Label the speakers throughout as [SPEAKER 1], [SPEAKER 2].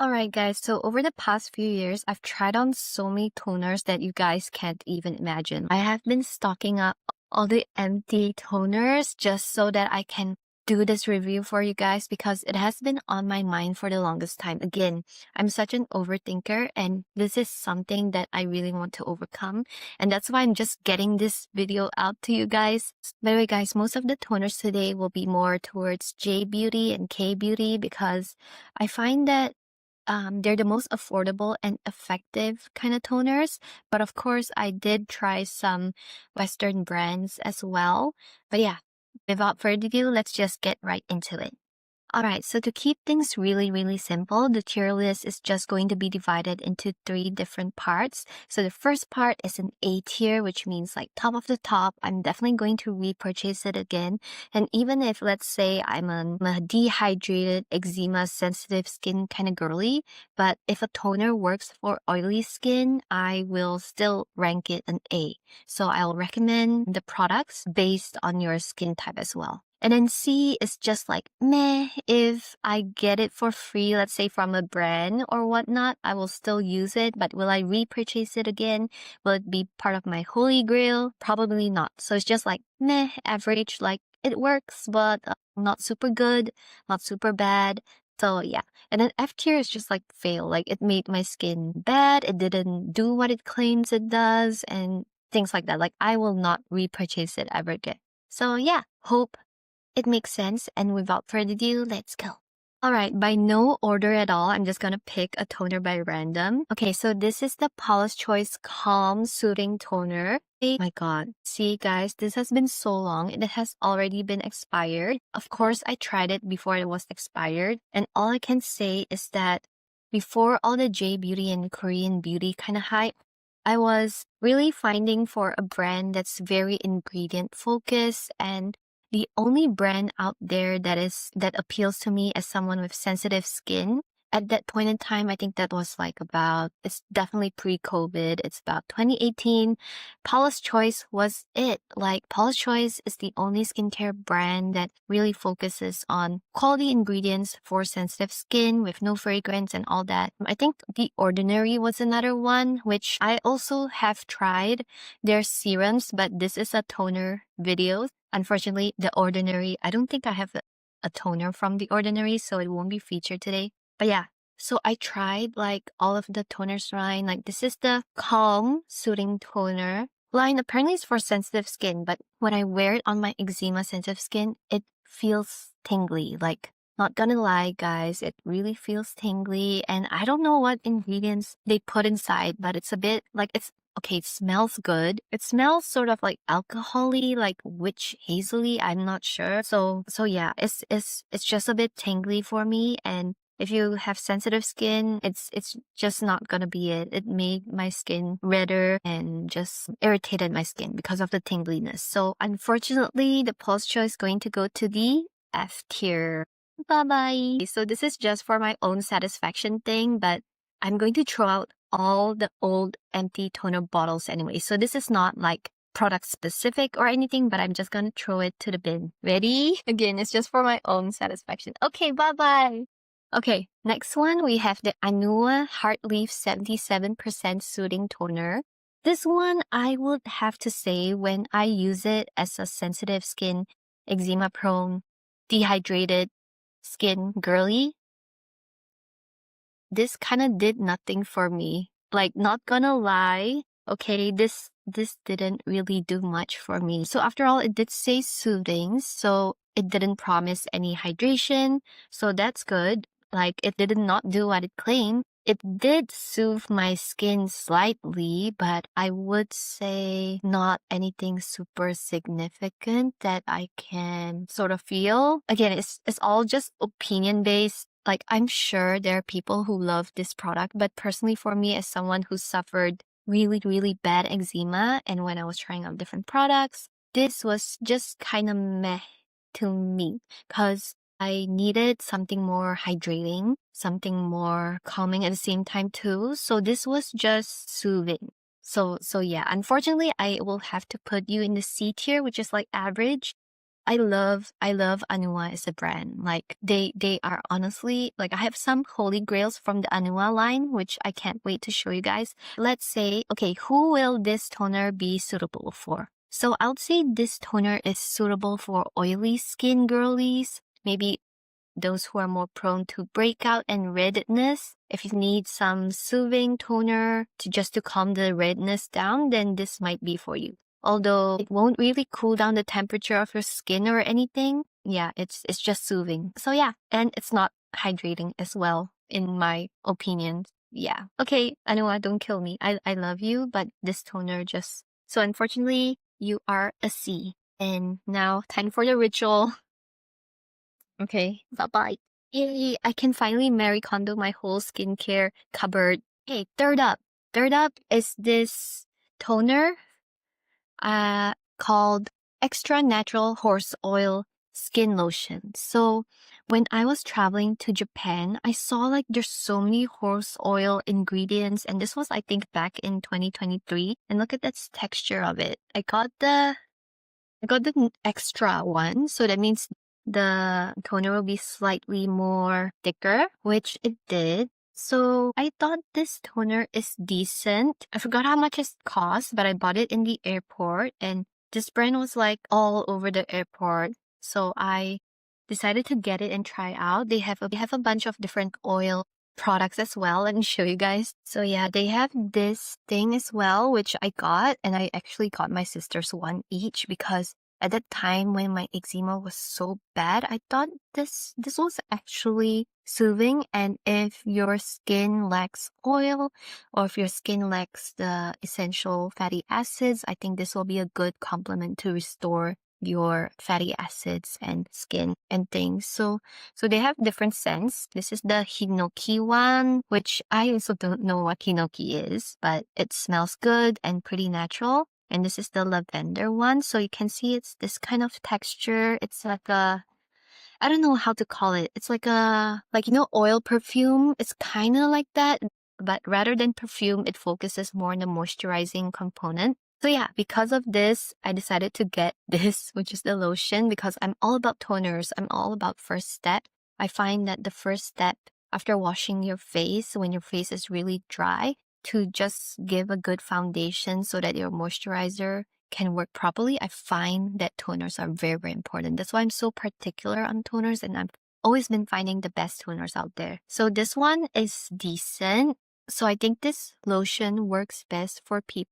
[SPEAKER 1] Alright guys, so over the past few years, I've tried on so many toners that you guys can't even imagine. I have been stocking up all the empty toners just so that I can do this review for you guys because it has been on my mind for the longest time. Again, I'm such an overthinker and this is something that I really want to overcome. And that's why I'm just getting this video out to you guys. By the way guys, most of the toners today will be more towards J Beauty and K Beauty because I find that they're the most affordable and effective kind of toners. But of course, I did try some Western brands as well. But yeah, without further ado, let's just get right into it. Alright, so to keep things really simple, the tier list is just going to be divided into 3 different parts. So the first part is an A tier, which means like top of the top. I'm definitely going to repurchase it again. And even if, let's say, I'm a dehydrated, eczema sensitive skin kind of girly, but if a toner works for oily skin, I will still rank it an A. So I'll recommend the products based on your skin type as well. And then C is just like, meh, if I get it for free, let's say from a brand or whatnot, I will still use it. But will I repurchase it again? Will it be part of my holy grail? Probably not. So it's just like, meh, average, like it works, but not super good, not super bad. So yeah. And then F tier is just like fail. Like it made my skin bad. It didn't do what it claims it does and things like that. Like I will not repurchase it ever again. So yeah, hope it makes sense, and without further ado, let's go. Alright, by no order at all, I'm just gonna pick a toner by random. Okay, so this is the Paula's Choice Calm Soothing Toner. Oh my god. See guys, this has been so long. It has already been expired. Of course, I tried it before it was expired. And all I can say is that before all the J Beauty and Korean beauty kind of hype, I was really finding for a brand that's very ingredient focused, and the only brand out there that appeals to me as someone with sensitive skin at that point in time, I think that was like it's definitely pre-COVID. It's about 2018. Paula's Choice was it. Like Paula's Choice is the only skincare brand that really focuses on quality ingredients for sensitive skin with no fragrance and all that. I think The Ordinary was another one, which I also have tried their serums, but this is a toner video. Unfortunately, The Ordinary, I don't think I have a toner from The Ordinary, so it won't be featured today. But yeah, so I tried like all of the toners line. Like this is the Calm Soothing Toner line. Apparently it's for sensitive skin, but when I wear it on my eczema sensitive skin, it feels tingly. Like, not gonna lie, guys, it really feels tingly. And I don't know what ingredients they put inside, but it's a bit like okay, it smells good. It smells sort of like alcohol-y, like witch hazily. I'm not sure. So yeah, it's just a bit tingly for me. And if you have sensitive skin, it's just not gonna be it. It made my skin redder and just irritated my skin because of the tingliness. So unfortunately, the Paula's Choice is going to go to the F tier. Bye-bye. So this is just for my own satisfaction thing, but I'm going to throw out all the old empty toner bottles anyway. So this is not like product specific or anything, but I'm just gonna throw it to the bin. Ready? Again, it's just for my own satisfaction. Okay, bye-bye. Okay, next one, we have the Anua Heartleaf 77% Soothing Toner. This one, I would have to say when I use it as a sensitive skin, eczema prone, dehydrated skin girly, this kind of did nothing for me. Like, not gonna lie, okay, this didn't really do much for me. So after all, it did say soothing, so it didn't promise any hydration, so that's good. Like, it did not do what it claimed. It did soothe my skin slightly, but I would say not anything super significant that I can sort of feel. Again, it's all just opinion based. Like, I'm sure there are people who love this product, but personally for me, as someone who suffered really bad eczema, and when I was trying out different products, this was just kind of meh to me because I needed something more hydrating, something more calming at the same time too. So this was just soothing. So yeah, unfortunately, I will have to put you in the C tier, which is like average. I love Anua as a brand. Like they are honestly, like I have some holy grails from the Anua line, which I can't wait to show you guys. Let's say, okay, who will this toner be suitable for? So I'll say this toner is suitable for oily skin girlies, maybe those who are more prone to breakout and redness. If you need some soothing toner to calm the redness down, then this might be for you. Although it won't really cool down the temperature of your skin or anything. Yeah, it's just soothing. So yeah, and it's not hydrating as well, in my opinion. Yeah. Okay, Anua, don't kill me. I love you, but this toner just... So unfortunately, you are a C. And now, time for the ritual. Okay, bye-bye. Yay, I can finally Marie Kondo my whole skincare cupboard. Okay, third up. Third up is this toner called Extra Natural Horse Oil Skin Lotion. So when I was traveling to Japan, I saw like there's so many horse oil ingredients, and this was I think back in 2023. And look at this texture of it. I got the extra one, so that means the toner will be slightly more thicker, which it did. So I thought this toner is decent. I forgot how much it cost, but I bought it in the airport, and this brand was like all over the airport. So I decided to get it and try out. They have a bunch of different oil products as well. Let me show you guys. So yeah, they have this thing as well, which I got, and I actually got my sisters one each because at that time when my eczema was so bad, I thought this was actually soothing. And if your skin lacks oil, or if your skin lacks the essential fatty acids, I think this will be a good complement to restore your fatty acids and skin and things. So they have different scents. This is the Hinoki one, which I also don't know what Hinoki is, but it smells good and pretty natural. And this is the lavender one. So you can see it's this kind of texture. It's like a, I don't know how to call it. It's like a, like, you know, oil perfume. It's kind of like that, but rather than perfume, it focuses more on the moisturizing component. So yeah, because of this, I decided to get this, which is the lotion, because I'm all about toners. I'm all about first step. I find that the first step after washing your face, when your face is really dry, to just give a good foundation so that your moisturizer can work properly, I find that toners are very, very important. That's why I'm so particular on toners, and I've always been finding the best toners out there. So this one is decent. So I think this lotion works best for people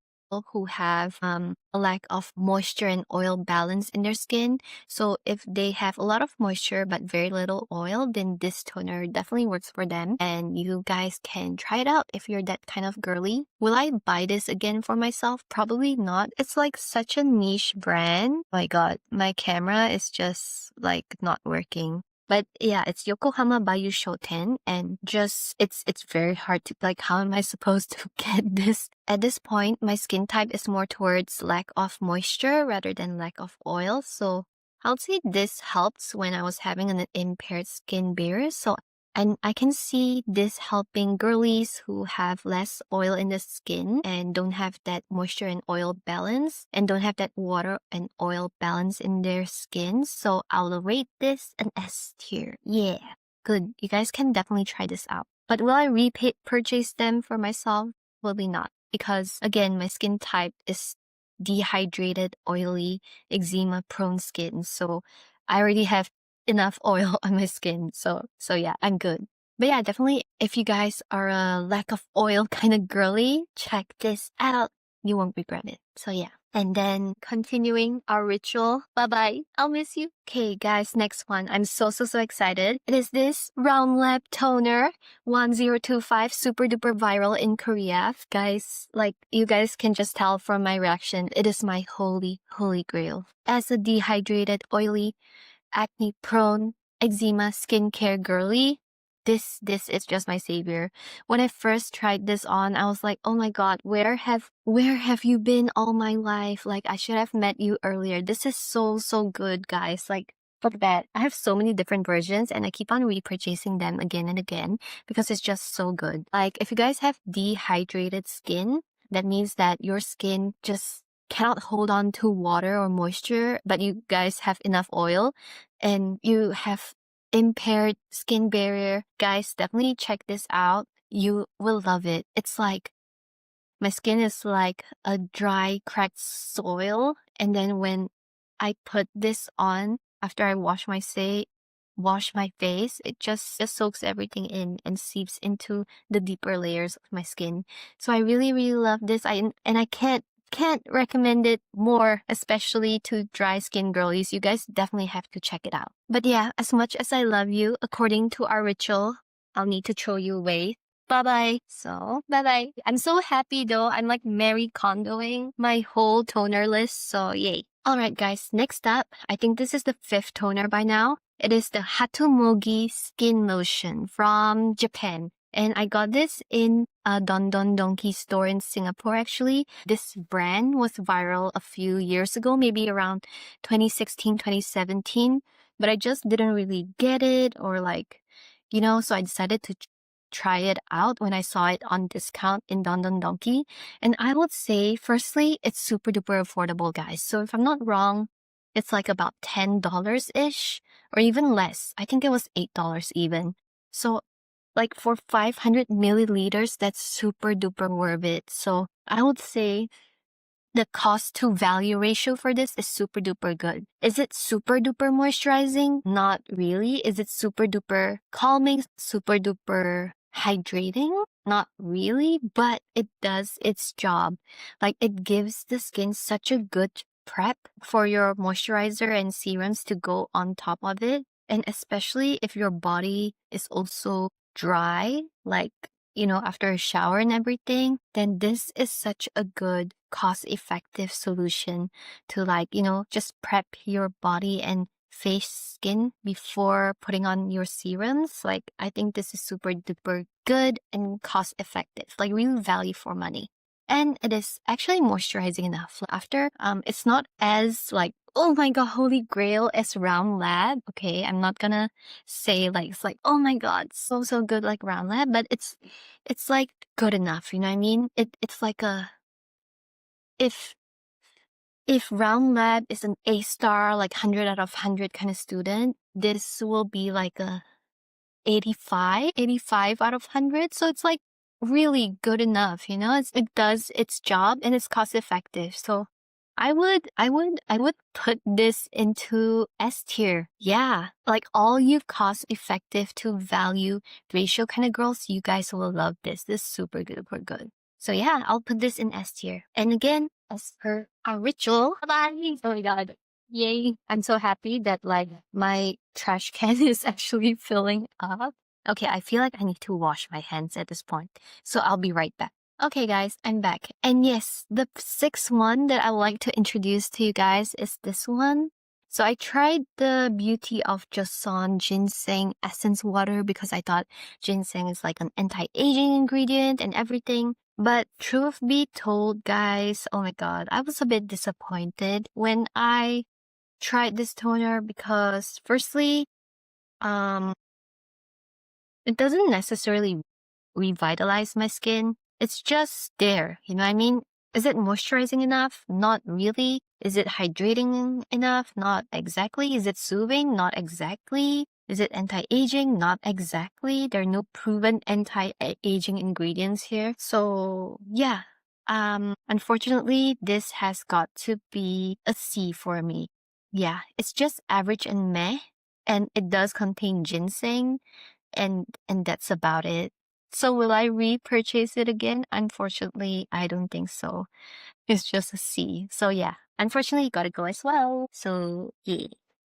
[SPEAKER 1] who have a lack of moisture and oil balance in their skin. So if they have a lot of moisture but very little oil, then this toner definitely works for them. And you guys can try it out if you're that kind of girly. Will I buy this again for myself? Probably not. It's like such a niche brand. Oh my god, my camera is just like not working. But yeah, it's Yokohama Bayu Shouten, and just it's very hard to, like, how am I supposed to get this? At this point, my skin type is more towards lack of moisture rather than lack of oil. So I'll say this helps when I was having an impaired skin barrier. So and I can see this helping girlies who have less oil in the skin and don't have that moisture and oil balance, and don't have that water and oil balance in their skin. So I'll rate this an S tier. Yeah, good. You guys can definitely try this out. But will I repurchase them for myself? Probably not. Because again, my skin type is dehydrated, oily, eczema prone skin. So I already have enough oil on my skin. So yeah, I'm good. But yeah, definitely if you guys are a lack of oil kind of girly, check this out. You won't regret it. So yeah. And then continuing our ritual. Bye-bye. I'll miss you. Okay, guys, next one. I'm so excited. It is this Roundlab toner 1025, super duper viral in Korea. Guys, like, you guys can just tell from my reaction, it is my holy grail. As a dehydrated, oily, acne-prone, eczema skincare girly, this is just my savior. When I first tried this on, I was like, oh my god, where have you been all my life? Like, I should have met you earlier. This is so good, guys. Like, look at that. I have so many different versions, and I keep on repurchasing them again and again because it's just so good. Like, if you guys have dehydrated skin, that means that your skin just cannot hold on to water or moisture, but you guys have enough oil and you have impaired skin barrier, guys, definitely check this out. You will love it. It's like my skin is like a dry, cracked soil. And then when I put this on after I wash my face, it just soaks everything in and seeps into the deeper layers of my skin. So I really, really love this. I can't recommend it more, especially to dry skin girlies. You guys definitely have to check it out. But yeah, as much as I love you, according to our ritual, I'll need to throw you away. Bye-bye. So, bye-bye. I'm so happy though. I'm like Mary Kondoing my whole toner list. So, yay. Alright guys, next up, I think this is the 5th toner by now. It is the Hatomogi Skin Lotion from Japan. And I got this in a Don Don Donki store in Singapore actually. This brand was viral a few years ago, maybe around 2016, 2017. But I just didn't really get it or like, so I decided to try it out when I saw it on discount in Don Don Donki. And I would say, firstly, it's super duper affordable, guys. So if I'm not wrong, it's like about $10-ish or even less. I think it was $8 even. So like for 500 milliliters, that's super duper worth it. So I would say the cost to value ratio for this is super duper good. Is it super duper moisturizing? Not really. Is it super duper calming? Super duper hydrating? Not really, but it does its job. Like it gives the skin such a good prep for your moisturizer and serums to go on top of it. And especially if your body is also dry, like, after a shower and everything, then this is such a good cost-effective solution to like, just prep your body and face skin before putting on your serums. Like, I think this is super duper good and cost-effective, like really value for money. And it is actually moisturizing enough. After, it's not as like, oh my god, holy grail as Roundlab. Okay, I'm not gonna say like it's like, oh my god, so good like Roundlab, but it's like good enough, you know what I mean? It's like a if Roundlab is an A star, like 100 out of 100 kind of student, this will be like a 85 out of 100. So it's like really good enough, it does its job and it's cost effective. So I would put this into S tier. Yeah, like all you cost effective to value ratio kind of girls, you guys will love this. This is super duper good. So yeah, I'll put this in S tier. And again, as per our ritual, bye. Oh my god. Yay. I'm so happy that like my trash can is actually filling up. Okay, I feel like I need to wash my hands at this point. So I'll be right back. Okay guys, I'm back. And yes, the 6th one that I would like to introduce to you guys is this one. So I tried the Beauty of Joseon Ginseng Essence Water because I thought ginseng is like an anti-aging ingredient and everything. But truth be told, guys, oh my god, I was a bit disappointed when I tried this toner because firstly, it doesn't necessarily revitalize my skin. It's just there, you know what I mean? Is it moisturizing enough? Not really. Is it hydrating enough? Not exactly. Is it soothing? Not exactly. Is it anti-aging? Not exactly. There are no proven anti-aging ingredients here. So yeah, unfortunately, this has got to be a C for me. Yeah, it's just average and meh. And it does contain ginseng and that's about it. So will I repurchase it again? Unfortunately, I don't think so. It's just a C. So yeah, unfortunately, gotta go as well. So yeah.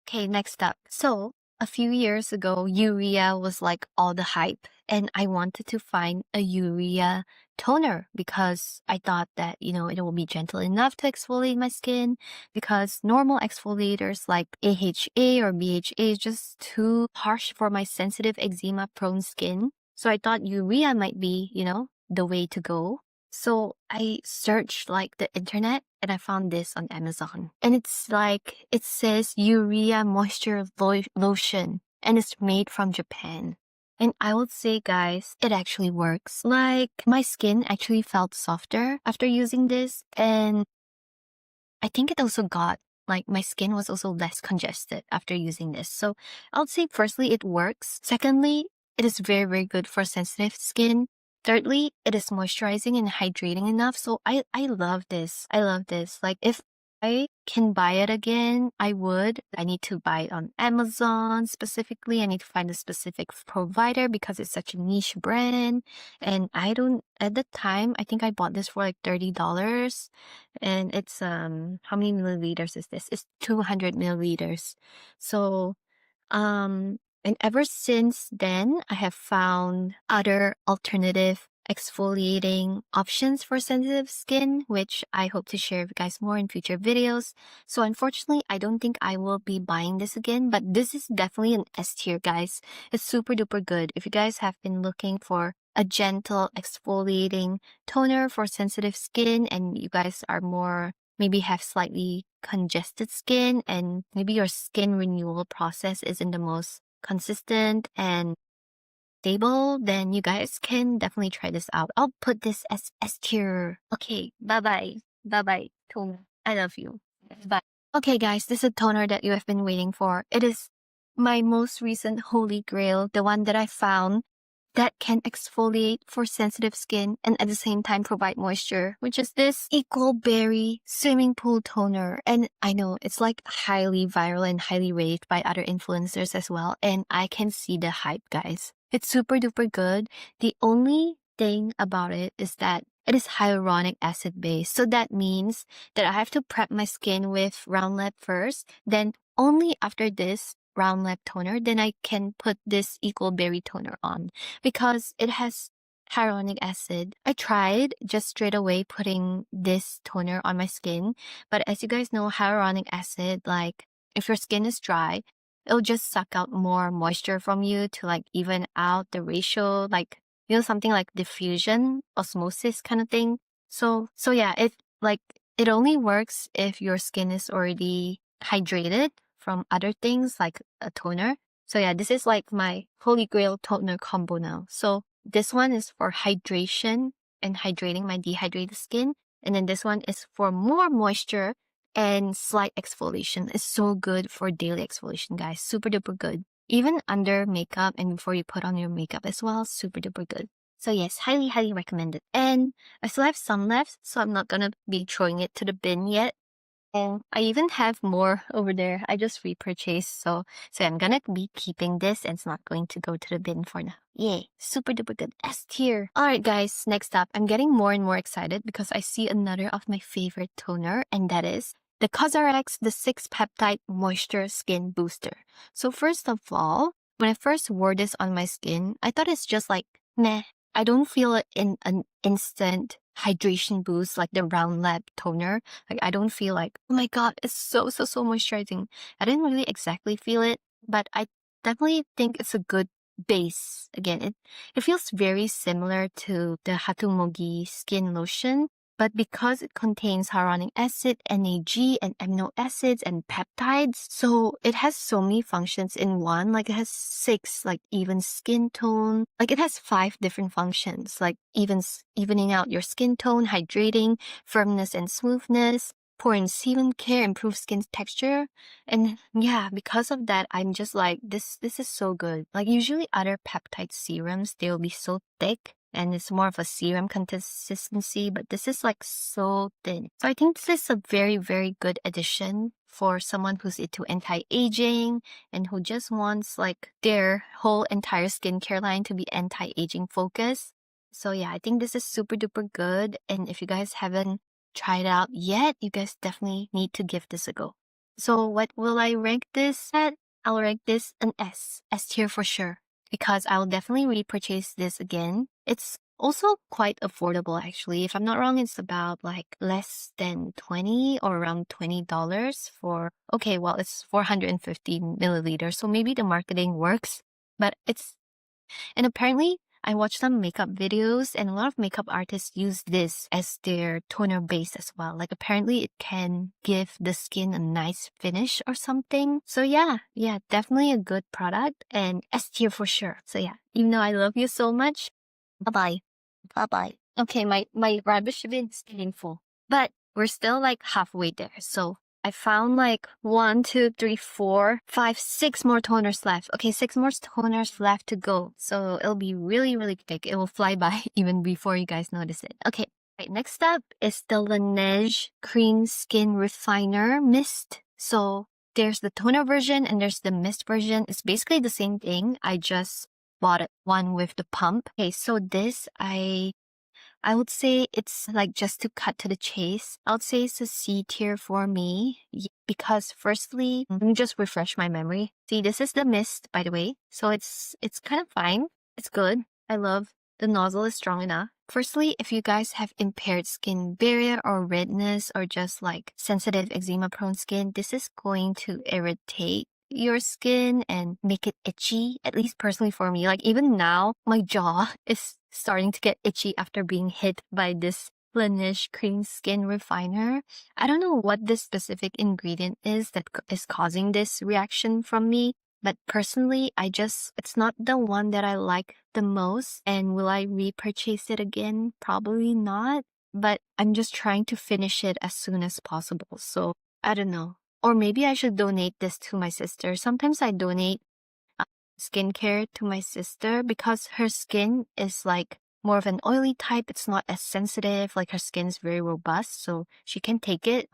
[SPEAKER 1] Okay, next up. So a few years ago, Urea was like all the hype, and I wanted to find a Urea toner because I thought that, it will be gentle enough to exfoliate my skin because normal exfoliators like AHA or BHA is just too harsh for my sensitive eczema prone skin. So I thought Urea might be, the way to go. So I searched like the internet and I found this on Amazon. And it's like, it says Urea Moisture Lotion and it's made from Japan. And I would say, guys, it actually works. Like, my skin actually felt softer after using this. And I think it also got, like, my skin was also less congested after using this. So I'll say firstly, it works. Secondly, it is very, very good for sensitive skin. Thirdly, it is moisturizing and hydrating enough. So I love this. I love this. Like, if I can buy it again, I would. I need to buy it on Amazon specifically. I need to find a specific provider because it's such a niche brand. And I don't, at the time, I think I bought this for like $30. And it's, how many milliliters is this? It's 200 milliliters. So, and ever since then, I have found other alternative exfoliating options for sensitive skin, which I hope to share with you guys more in future videos. So unfortunately, I don't think I will be buying this again, but this is definitely an S tier, guys. It's super duper good. If you guys have been looking for a gentle exfoliating toner for sensitive skin and you guys are more, maybe have slightly congested skin and maybe your skin renewal process isn't the most consistent and stable, then you guys can definitely try this out. I'll put this as S tier. Okay, bye-bye. Bye-bye, toner. I love you. Bye. Okay, guys, this is a toner that you have been waiting for. It is my most recent holy grail, the one that I found that can exfoliate for sensitive skin and at the same time provide moisture, which is this Eqqualberry swimming pool toner. And I know it's like highly viral and highly raved by other influencers as well. And I can see the hype, guys. It's super duper good. The only thing about it is that it is hyaluronic acid based. So that means that I have to prep my skin with Roundlab first. Then only after this Roundlab toner, then I can put this Eqqualberry toner on because it has hyaluronic acid. I tried just straight away putting this toner on my skin, but as you guys know, hyaluronic acid, like if your skin is dry, it'll just suck out more moisture from you to like even out the ratio, like, you know, something like diffusion, osmosis kind of thing. So yeah, it only works if your skin is already hydrated from other things like a toner. So yeah, this is like my holy grail toner combo now. So this one is for hydration and hydrating my dehydrated skin. And then this one is for more moisture and slight exfoliation. It's so good for daily exfoliation, guys. Super duper good. Even under makeup and before you put on your makeup as well, super duper good. So yes, highly, highly recommended. And I still have some left, so I'm not gonna be throwing it to the bin yet. And I even have more over there. I just repurchased. So I'm gonna be keeping this and it's not going to go to the bin for now. Yay. Super duper good. S tier. Alright guys, next up, I'm getting more and more excited because I see another of my favorite toner, and that is the COSRX, the 6 Peptide Moisture Skin Booster. So first of all, when I first wore this on my skin, I thought it's just like, meh. I don't feel it in an instant hydration boost like the Roundlab toner. Like, I don't feel like, oh my god, it's so moisturizing. I didn't really exactly feel it, but I definitely think it's a good base. Again, it feels very similar to the Hatomogi Skin Lotion, but because it contains hyaluronic acid, Lanaige, and amino acids and peptides, so it has so many functions in one. Like, it has 6, like even skin tone. Like, it has 5 different functions, like evening out your skin tone, hydrating, firmness and smoothness, pore and sebum care, improve skin texture. And yeah, because of that, I'm just like, this is so good. Like, usually other peptide serums, they'll be so thick and it's more of a serum consistency, but this is like so thin. So I think this is a very, very good addition for someone who's into anti-aging and who just wants like their whole entire skincare line to be anti-aging focused. So yeah, I think this is super duper good. And if you guys haven't tried it out yet, you guys definitely need to give this a go. So what will I rank this at? I'll rank this an S tier for sure, because I'll definitely repurchase this again. It's also quite affordable actually. If I'm not wrong, it's about like less than 20 or around $20 for, okay, well, it's 450 milliliters. So maybe the marketing works, but and apparently I watched some makeup videos and a lot of makeup artists use this as their toner base as well. Like, apparently it can give the skin a nice finish or something. So yeah, definitely a good product and S tier for sure. So yeah, even though I love you so much, bye-bye. Bye-bye. Okay, my rubbish bin is getting full. But we're still like halfway there. So I found like 1, 2, 3, 4, 5, 6 more toners left. Okay, 6 more toners left to go. So it'll be really, really quick. It will fly by even before you guys notice it. Okay, right, next up is the Lanaige Cream Skin Refiner Mist. So there's the toner version and there's the mist version. It's basically the same thing. I just bought it one with the pump. Okay, so this I would say it's like, just to cut to the chase, I would say it's a C tier for me because firstly, let me just refresh my memory. See, this is the mist, by the way. So it's kind of fine. It's good. I love the nozzle is strong enough. Firstly, if you guys have impaired skin barrier or redness or just like sensitive eczema prone skin, this is going to irritate your skin and make it itchy, at least personally for me. Like even now, my jaw is starting to get itchy after being hit by this Lanish Cream Skin Refiner. I don't know what this specific ingredient is that is causing this reaction from me, but personally, it's not the one that I like the most. And will I repurchase it again? Probably not, but I'm just trying to finish it as soon as possible. So I don't know. Or maybe I should donate this to my sister. Sometimes I donate skincare to my sister because her skin is like more of an oily type. It's not as sensitive. Like her skin is very robust, so she can take it.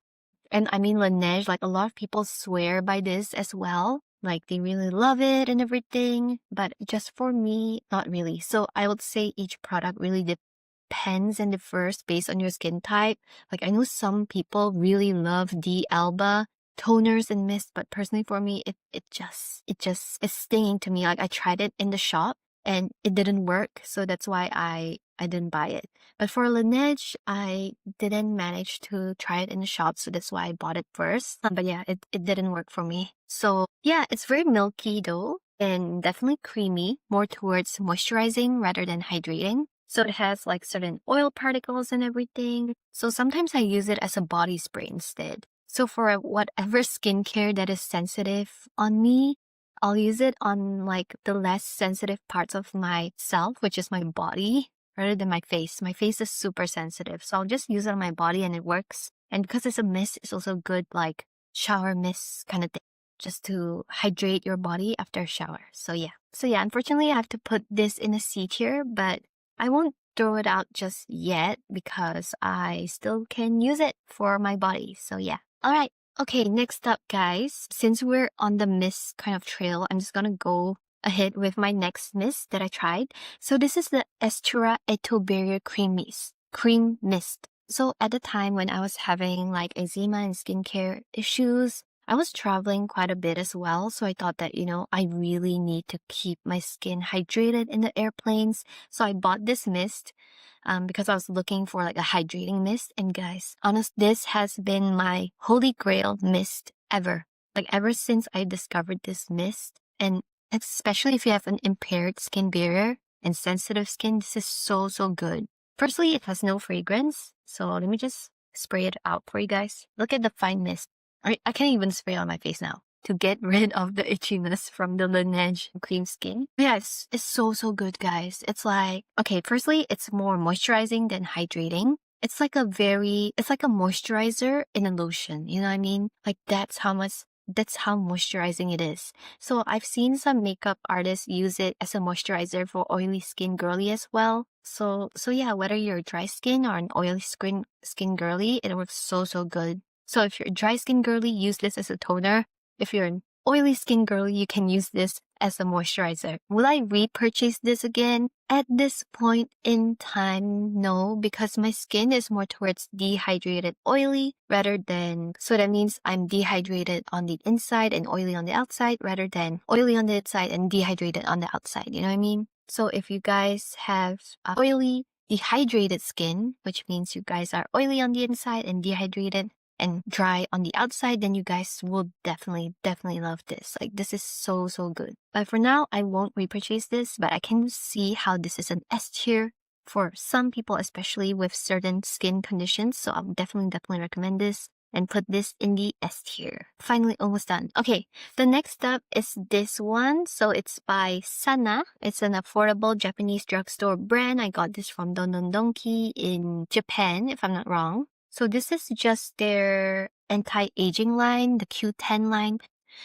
[SPEAKER 1] And I mean, Laneige, like a lot of people swear by this as well. Like they really love it and everything. But just for me, not really. So I would say each product really depends and differs based on your skin type. Like I know some people really love the Alba toners and mist, but personally for me, it just is stinging to me. Like I tried it in the shop and it didn't work, so that's why I didn't buy it. But for Laneige, I didn't manage to try it in the shop, so that's why I bought it first. But yeah, it didn't work for me. So yeah, it's very milky though, and definitely creamy, more towards moisturizing rather than hydrating. So it has like certain oil particles and everything. So sometimes I use it as a body spray instead. So for whatever skincare that is sensitive on me, I'll use it on like the less sensitive parts of myself, which is my body, rather than my face. My face is super sensitive, so I'll just use it on my body and it works. And because it's a mist, it's also good like shower mist kind of thing, just to hydrate your body after a shower. So yeah, unfortunately I have to put this in a C tier, but I won't throw it out just yet because I still can use it for my body. So yeah. All right. Okay, next up, guys. Since we're on the mist kind of trail, I'm just gonna go ahead with my next mist that I tried. So this is the Aesture Atobarrier Cream Mist. So at the time when I was having like eczema and skincare issues, I was traveling quite a bit as well. So I thought that, I really need to keep my skin hydrated in the airplanes. So I bought this mist because I was looking for like a hydrating mist. And guys, honest, this has been my holy grail mist ever. Like ever since I discovered this mist, and especially if you have an impaired skin barrier and sensitive skin, this is so, so good. Firstly, it has no fragrance. So let me just spray it out for you guys. Look at the fine mist. I can't even spray on my face now to get rid of the itchiness from the Laneige cream skin. Yeah, it's so, so good, guys. It's like, okay, firstly, it's more moisturizing than hydrating. It's like a moisturizer in a lotion. You know what I mean? Like that's how moisturizing it is. So I've seen some makeup artists use it as a moisturizer for oily skin girly as well. So yeah, whether you're dry skin or an oily skin girly, it works so, so good. So if you're a dry skin girly, use this as a toner. If you're an oily skin girly, you can use this as a moisturizer. Will I repurchase this again? At this point in time, no, because my skin is more towards dehydrated oily rather than, so that means I'm dehydrated on the inside and oily on the outside rather than oily on the inside and dehydrated on the outside. You know what I mean? So if you guys have oily, dehydrated skin, which means you guys are oily on the inside and dehydrated and dry on the outside, then you guys will definitely love this. Like this is so, so good. But for now, I won't repurchase this, but I can see how this is an S tier for some people, especially with certain skin conditions. So I'll definitely recommend this and put this in the S tier. Finally, almost done. Okay, the next up is this one. So it's by Sana. It's an affordable Japanese drugstore brand. I got this from Don Don Donki in Japan, if I'm not wrong. So this is just their anti-aging line, the Q10 line.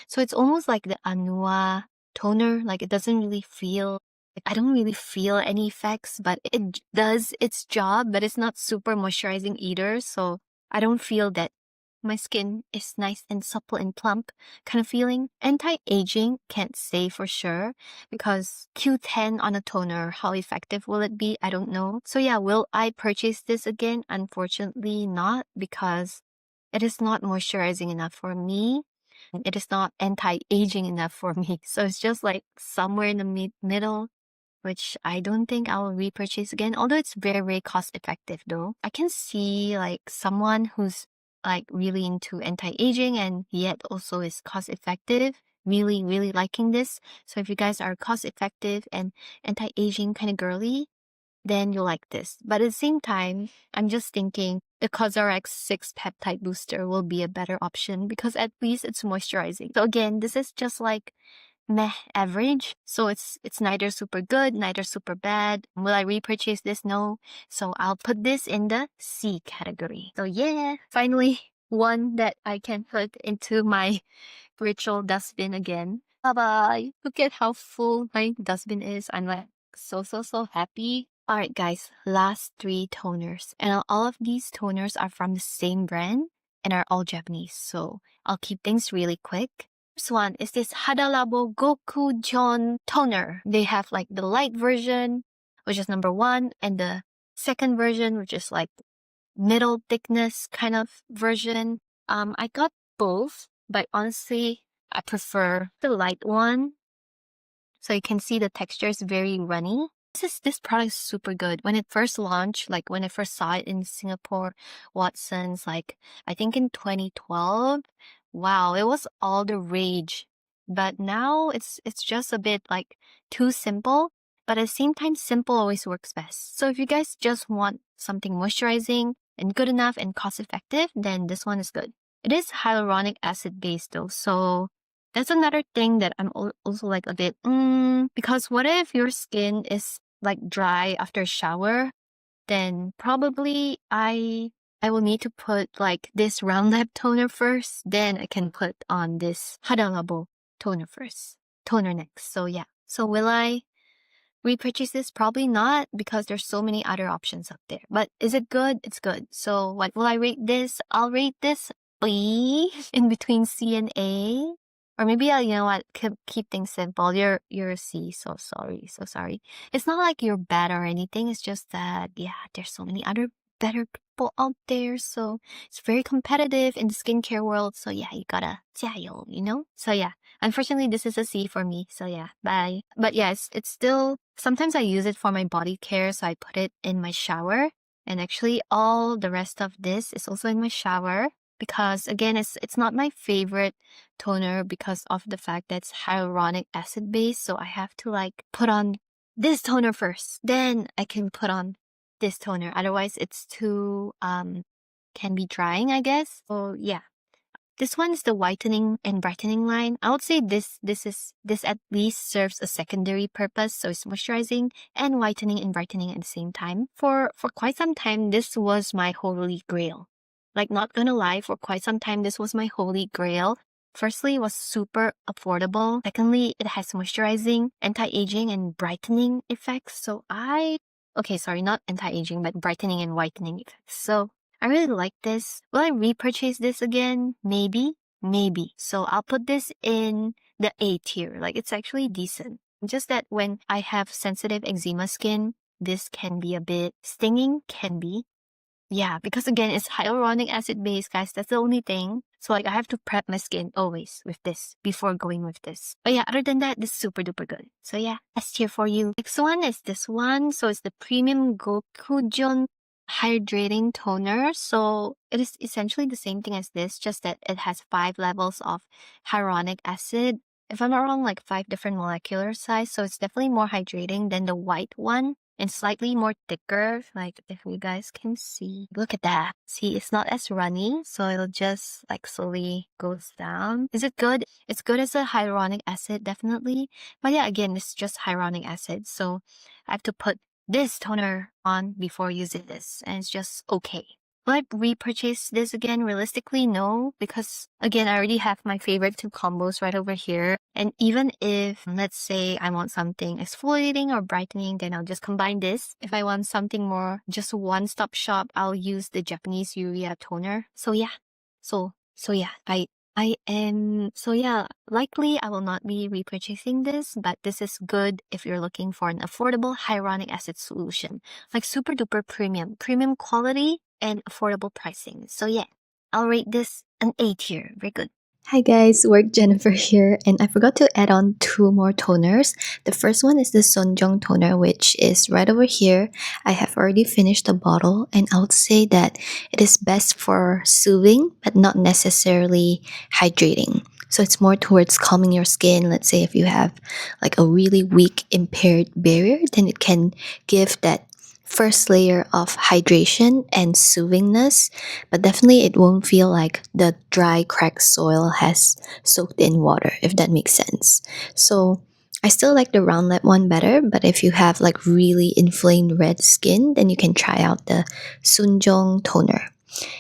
[SPEAKER 1] So it's almost like the Anua toner. Like it doesn't really feel, like I don't really feel any effects, but it does its job, but it's not super moisturizing either. So I don't feel that my skin is nice and supple and plump kind of feeling. Anti-aging, can't say for sure because Q10 on a toner, how effective will it be? I don't know. So yeah, will I purchase this again? Unfortunately not, because it is not moisturizing enough for me. It is not anti-aging enough for me. So it's just like somewhere in the middle, which I don't think I'll repurchase again. Although it's very, very cost effective though. I can see like someone who's like really into anti-aging and yet also is cost effective, really, really liking this. So if you guys are cost effective and anti-aging kind of girly, then you'll like this. But at the same time, I'm just thinking the COSRX 6 Peptide Booster will be a better option because at least it's moisturizing. So again, this is just like meh average. So it's neither super good, neither super bad. Will I repurchase this? No. So I'll put this in the C category. So yeah, finally one that I can put into my virtual dustbin again. Bye-bye. Look at how full my dustbin is. I'm like so happy. Alright guys, last 3 toners. And all of these toners are from the same brand and are all Japanese. So I'll keep things really quick. First one is this Hada Labo Gokyujon toner. They have like the light version, which is number 1, and the second version, which is like middle thickness kind of version. I got both, but honestly, I prefer the light one. So you can see the texture is very runny. This product is super good. When it first launched, like when I first saw it in Singapore, Watson's, like I think in 2012, wow, it was all the rage. But now it's just a bit like too simple. But at the same time, simple always works best. So if you guys just want something moisturizing and good enough and cost effective, then this one is good. It is hyaluronic acid based though, so that's another thing that I'm also like a bit, because what if your skin is like dry after a shower? Then probably I will need to put like this Roundlab toner first, then I can put on this Hada Labo toner next. So yeah. So will I repurchase this? Probably not, because there's so many other options up there. But is it good? It's good. So what will I rate this? I'll rate this B in between C and A. Or maybe I'll, you know what, keep things simple. You're a C, so sorry. It's not like you're bad or anything. It's just that, yeah, there's so many other better people out there. So it's very competitive in the skincare world. So yeah, you gotta 加油, you know? So yeah, unfortunately, this is a C for me. So yeah, bye. But yeah, it's still, sometimes I use it for my body care. So I put it in my shower. And actually all the rest of this is also in my shower. Because again, it's not my favorite toner because of the fact that it's hyaluronic acid based. So I have to like put on this toner first. Then I can put on this toner. Otherwise it's too can be drying, I guess. So yeah. This one is the whitening and brightening line. I would say this at least serves a secondary purpose. So it's moisturizing and whitening and brightening at the same time. For quite some time, this was my holy grail. Like, not gonna lie, for quite some time, this was my holy grail. Firstly, it was super affordable. Secondly, it has moisturizing, anti-aging, and brightening effects. So okay, sorry, not anti-aging, but brightening and whitening effects. So I really like this. Will I repurchase this again? Maybe. So I'll put this in the A tier. Like, it's actually decent. Just that when I have sensitive eczema skin, this can be a bit stinging, can be. Yeah, because again, it's hyaluronic acid based, guys. That's the only thing. So like, I have to prep my skin always with this before going with this. But yeah, other than that, this is super duper good. So yeah, S tier for you. Next one is this one. So it's the premium Gokyujon hydrating toner. So it is essentially the same thing as this, just that it has 5 levels of hyaluronic acid. If I'm not wrong, like 5 different molecular size. So it's definitely more hydrating than the white one. And slightly more thicker, like if you guys can see. Look at that. See, it's not as runny, so it'll just like slowly goes down. Is it good? It's good as a hyaluronic acid, definitely. But yeah, again, it's just hyaluronic acid, so I have to put this toner on before using this, and it's just okay. Will I repurchase this again? Realistically, no, because again, I already have my favorite 2 combos right over here. And even if, let's say, I want something exfoliating or brightening, then I'll just combine this. If I want something more just one-stop shop, I'll use the Japanese Urea toner. So yeah, likely I will not be repurchasing this, but this is good if you're looking for an affordable hyaluronic acid solution, like super duper premium quality and affordable pricing. So yeah, I'll rate this an A tier. Very good. Hi guys, Work Jennifer here, and I forgot to add on 2 more toners. The first one is the Jung toner, which is right over here. I have already finished the bottle, and I would say that it is best for soothing, but not necessarily hydrating. So it's more towards calming your skin. Let's say if you have like a really weak impaired barrier, then it can give that first layer of hydration and soothingness, but definitely it won't feel like the dry cracked soil has soaked in water, if that makes sense. So I still like the Roundlab one better, but if you have like really inflamed red skin, then you can try out the Sunjong toner.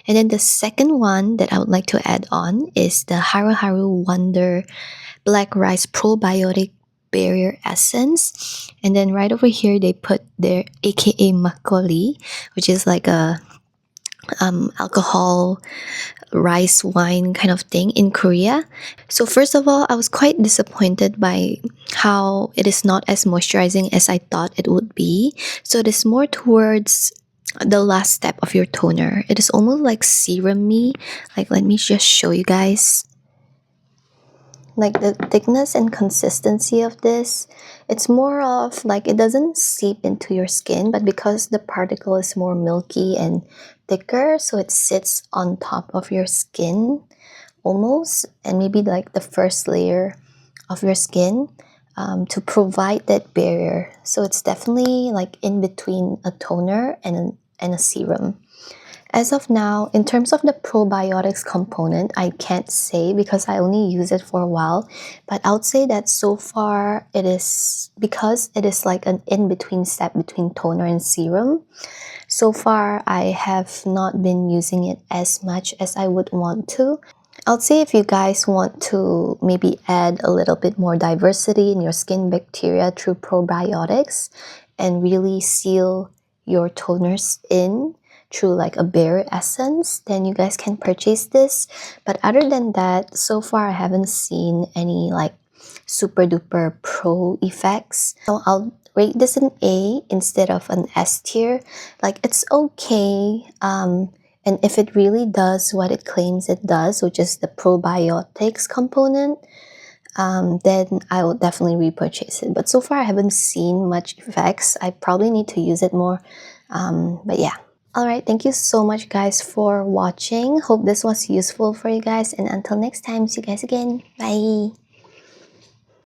[SPEAKER 1] And then the second one that I would like to add on is the HaruHaru Wonder Black Rice Probiotic Barrier Essence. And then right over here they put their aka makgeolli, which is like a alcohol rice wine kind of thing in Korea. So first of all, I was quite disappointed by how it is not as moisturizing as I thought it would be. So it is more towards the last step of your toner. It is almost like serum-y. Like, let me just show you guys. Like the thickness and consistency of this, it's more of like it doesn't seep into your skin, but because the particle is more milky and thicker, so it sits on top of your skin almost, and maybe like the first layer of your skin, to provide that barrier. So it's definitely like in between a toner and a serum. As of now, in terms of the probiotics component, I can't say because I only use it for a while, but I would say that so far it is, because it is like an in-between step between toner and serum, so far I have not been using it as much as I would want to. I'll say if you guys want to maybe add a little bit more diversity in your skin bacteria through probiotics and really seal your toners in through like a barrier essence, then you guys can purchase this. But other than that, so far I haven't seen any like super duper pro effects. So I'll rate this an A instead of an S tier. Like, it's okay, and if it really does what it claims it does, which is the probiotics component, then I will definitely repurchase it. But so far I haven't seen much effects. I probably need to use it more, but yeah. Alright, thank you so much guys for watching. Hope this was useful for you guys, and until next time, see you guys again. Bye!